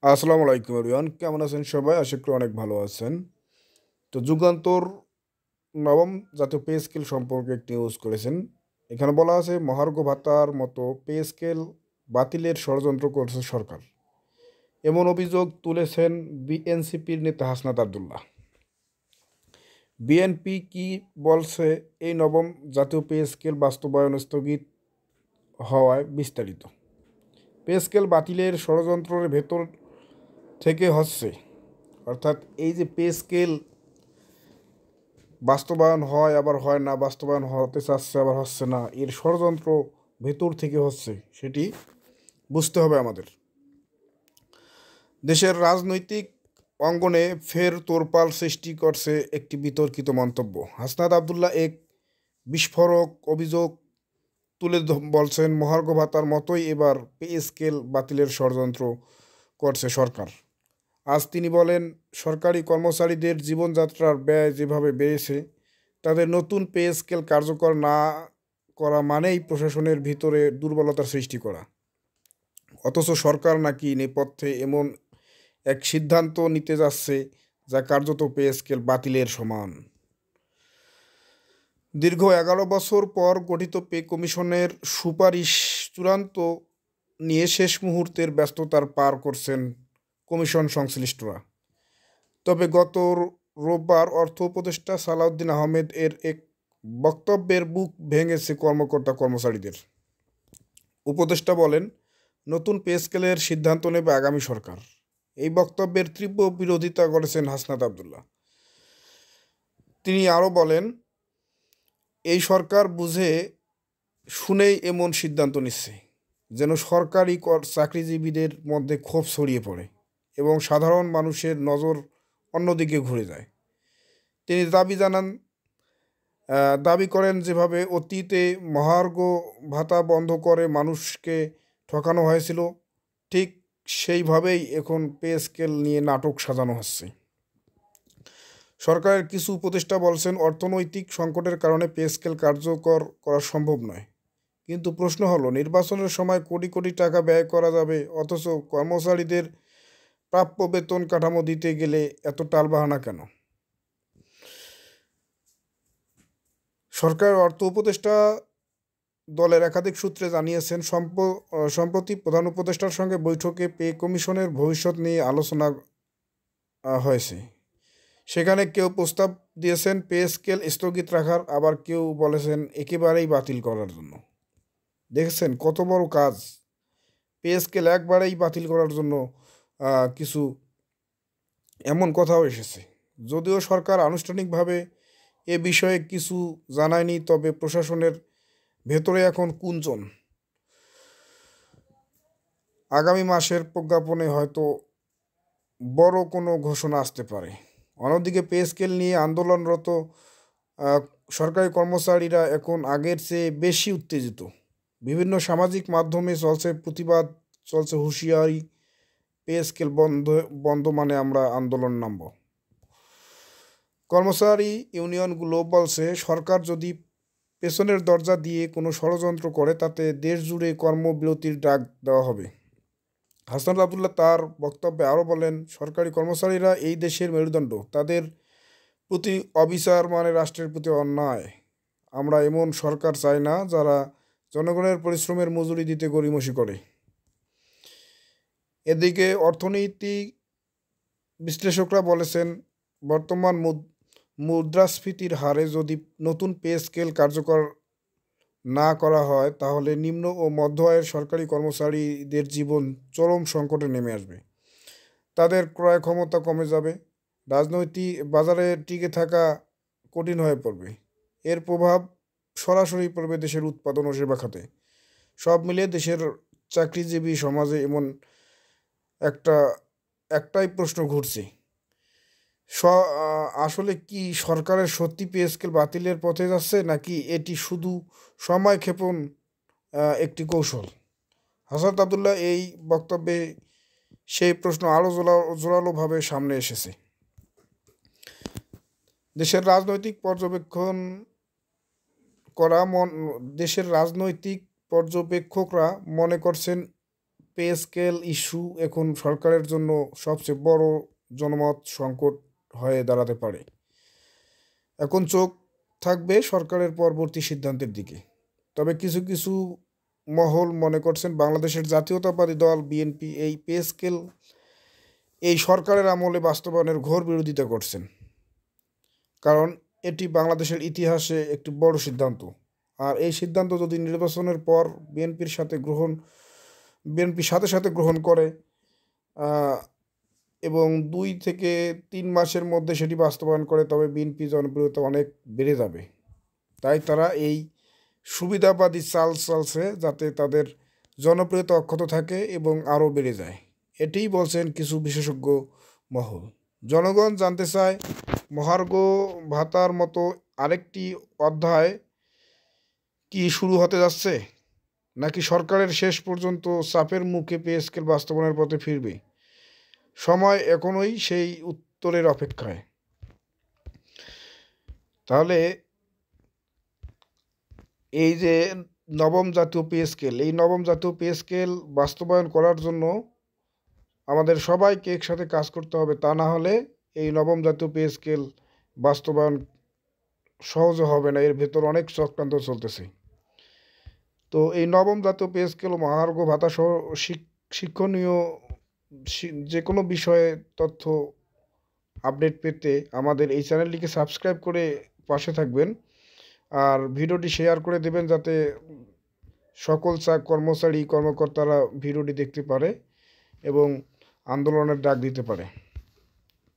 আসসালামু আলাইকুম এভরিওয়ান, কেমন আছেন সবাই? আশা করি অনেক ভালো আছেন। তো যুগান্তর নবম জাতীয় পে স্কেল সম্পর্কে একটি নিউজ করেছেন। এখানে বলা আছে মহার্ঘ ভাতার মতো পে স্কেল বাতিলের ষড়যন্ত্র করছে সরকার। এমন অভিযোগ তুলেছেন বিএনসিপির নেতা হাসনাত আবদুল্লাহ। বিএনপি কি বলছে এই নবম জাতীয় পে স্কেল বাস্তবায়ন স্থগিত হওয়ায় বিস্তারিত। পে স্কেল বাতিলের ষড়যন্ত্রের ভেতর থেকে হচ্ছে, অর্থাৎ এই যে পে স্কেল বাস্তবায়ন হয় আবার হয় না, বাস্তবায়ন হতে চাচ্ছে আবার হচ্ছে না, এর ষড়যন্ত্র ভেতর থেকে হচ্ছে সেটি বুঝতে হবে আমাদের। দেশের রাজনৈতিক অঙ্গনে ফের তোলপাড় সৃষ্টি করছে একটি বিতর্কিত মন্তব্য। হাসনাত আবদুল্লাহ এক বিস্ফোরক অভিযোগ তুলে বলছেন মহার্ঘ ভাতার মতোই এবার পে স্কেল বাতিলের ষড়যন্ত্র করছে সরকার। আজ তিনি বলেন, সরকারি কর্মচারীদের জীবনযাত্রার ব্যয় যেভাবে বেড়েছে, তাদের নতুন পে স্কেল কার্যকর না করা মানেই প্রশাসনের ভিতরে দুর্বলতার সৃষ্টি করা। অথচ সরকার নাকি নেপথ্যে এমন এক সিদ্ধান্ত নিতে যাচ্ছে যা কার্যত পে স্কেল বাতিলের সমান। দীর্ঘ 11 বছর পর গঠিত পে কমিশনের সুপারিশ চূড়ান্ত নিয়ে শেষ মুহূর্তের ব্যস্ততার পার করছেন কমিশন সংশ্লিষ্টরা। তবে গত রোববার অর্থ উপদেষ্টা সালাউদ্দিন আহমেদ এর এক বক্তব্যের বুক ভেঙেছে কর্মকর্তা কর্মচারীদের। উপদেষ্টা বলেন, নতুন পে স্কেলের সিদ্ধান্ত নেবে আগামী সরকার। এই বক্তব্যের তীব্র বিরোধিতা করেছেন হাসনাত আবদুল্লাহ। তিনি আরও বলেন, এই সরকার বুঝে শুনেই এমন সিদ্ধান্ত নিচ্ছে, যেন সরকারি চাকরিজীবীদের মধ্যে ক্ষোভ ছড়িয়ে পড়ে এবং সাধারণ মানুষের নজর অন্যদিকে ঘুরে যায়। তিনি দাবি করেন যেভাবে অতীতে মহার্ঘ ভাতা বন্ধ করে মানুষকে ঠকানো হয়েছিল, ঠিক সেইভাবেই এখন পে স্কেল নিয়ে নাটক সাজানো হচ্ছে। সরকারের কিছু উপদেষ্টা বলছেন অর্থনৈতিক সংকটের কারণে পে স্কেল কার্যকর করা সম্ভব নয়। কিন্তু প্রশ্ন হলো, নির্বাচনের সময় কোটি কোটি টাকা ব্যয় করা যাবে, অথচ কর্মচারীদের প্রাপ্য বেতন কাঠামো দিতে গেলে এত টালবাহানা কেন? সরকারের অর্থ উপদেষ্টা দলের একাধিক সূত্রে জানিয়েছেন, সম্প্রতি প্রধান উপদেষ্টার সঙ্গে বৈঠকে পে কমিশনের ভবিষ্যৎ নিয়ে আলোচনা হয়েছে। সেখানে কেউ প্রস্তাব দিয়েছেন পে স্কেল স্থগিত রাখার, আবার কেউ বলেছেন একেবারেই বাতিল করার জন্য। দেখেছেন কত বড় কাজ! পে স্কেল একবারেই বাতিল করার জন্য কিছু এমন কথাও এসেছে। যদিও সরকার আনুষ্ঠানিকভাবে এ বিষয়ে কিছু জানায়নি, তবে প্রশাসনের ভেতরে এখন কুঞ্চন। আগামী মাসের প্রজ্ঞাপনে হয়তো বড় কোনো ঘোষণা আসতে পারে। অন্যদিকে পে স্কেল নিয়ে আন্দোলনরত আহ, সরকারি কর্মচারীরা এখন আগের চেয়ে বেশি উত্তেজিত। বিভিন্ন সামাজিক মাধ্যমে চলছে প্রতিবাদ, চলছে হুঁশিয়ারি, পে স্কেল বন্ধ বন্ধ মানে আমরা আন্দোলন নামব। কর্মচারী ইউনিয়নগুলো বলছে, সরকার যদি পেছনের দরজা দিয়ে কোনো ষড়যন্ত্র করে তাতে দেশ জুড়ে কর্মবিরতির ডাক দেওয়া হবে। হাসান আবদুল্লাহ তার বক্তব্যে আরও বলেন, সরকারি কর্মচারীরা এই দেশের মেরুদণ্ড, তাদের প্রতি অবিচার মানে রাষ্ট্রের প্রতি অন্যায়। আমরা এমন সরকার চাই না যারা জনগণের পরিশ্রমের মজুরি দিতে গড়িমসি করে। এদিকে অর্থনীতি বিশ্লেষকরা বলেছেন, বর্তমান মুদ্রাস্ফীতির হারে যদি নতুন পে স্কেল কার্যকর না করা হয়, তাহলে নিম্ন ও মধ্য আয়ের সরকারি কর্মচারীদের জীবন চরম সংকটে নেমে আসবে। তাদের ক্রয় ক্ষমতা কমে যাবে, রাজনৈতিক বাজারে টিকে থাকা কঠিন হয়ে পড়বে। এর প্রভাব সরাসরি পড়বে দেশের উৎপাদন ও সেবা খাতে। সব মিলিয়ে দেশের চাকরিজীবী সমাজে এমন একটা একটাই প্রশ্ন ঘুরছে, আসলে কি সরকারের সত্যি পে স্কেল বাতিলের পথে যাচ্ছে, নাকি এটি শুধু সময়ক্ষেপণ একটি কৌশল? হাসান আবদুল্লাহ এই বক্তব্যে সেই প্রশ্ন আরও জোরালোভাবে সামনে এসেছে। দেশের রাজনৈতিক পর্যবেক্ষণ করা মন দেশের রাজনৈতিক পর্যবেক্ষকরা মনে করছেন পে স্কেল ইস্যু এখন সরকারের জন্য সবচেয়ে বড় জনমত সংকট হয়ে দাঁড়াতে পারে। এখন চোখ থাকবে সরকারের পরবর্তী সিদ্ধান্তের দিকে। তবে কিছু কিছু মহল মনে করছেন বাংলাদেশের জাতীয়তাবাদী দল বিএনপি এই পে স্কেল এই সরকারের আমলে বাস্তবায়নের ঘোর বিরোধিতা করছেন, কারণ এটি বাংলাদেশের ইতিহাসে একটি বড় সিদ্ধান্ত। আর এই সিদ্ধান্ত যদি নির্বাচনের পর বিএনপির সাথে সাথে গ্রহণ করে এবং 2 থেকে 3 মাসের মধ্যে সেটি বাস্তবায়ন করে, তবে বিএনপি জনপ্রিয়তা অনেক বেড়ে যাবে। তাই তারা এই সুবিধাবাদী চাল চলছে যাতে তাদের জনপ্রিয়তা অক্ষত থাকে এবং আরও বেড়ে যায়, এটিই বলছেন কিছু বিশেষজ্ঞ মহল। জনগণ জানতে চায়, মহার্ঘ ভাতার মতো আরেকটি অধ্যায় কি শুরু হতে যাচ্ছে, নাকি সরকারের শেষ পর্যন্ত চাপের মুখে পে স্কেল বাস্তবায়নের পথে ফিরবে? সময় এখনোই সেই উত্তরের অপেক্ষায়। তাহলে এই যে নবম জাতীয় পে স্কেল, এই নবম জাতীয় পে স্কেল বাস্তবায়ন করার জন্য আমাদের সবাইকে একসাথে কাজ করতে হবে। তা না হলে এই নবম জাতীয় পে স্কেল বাস্তবায়ন সহজে হবে না, এর ভেতর অনেক চক্রান্ত চলতেছে। তো এই নবম জাতীয় পে স্কেল ও মহার্ঘ ভাতা সহ শিক্ষণীয় যে কোনো বিষয়ে তথ্য আপডেট পেতে আমাদের এই চ্যানেলটিকে সাবস্ক্রাইব করে পাশে থাকবেন, আর ভিডিওটি শেয়ার করে দেবেন যাতে সকল কর্মকর্তারা ভিডিওটি দেখতে পারে এবং আন্দোলনের ডাক দিতে পারে।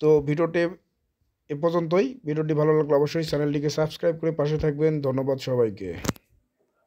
তো ভিডিওটি এ পর্যন্তই। ভিডিওটি ভালো লাগলে অবশ্যই চ্যানেলটিকে সাবস্ক্রাইব করে পাশে থাকবেন। ধন্যবাদ সবাইকে।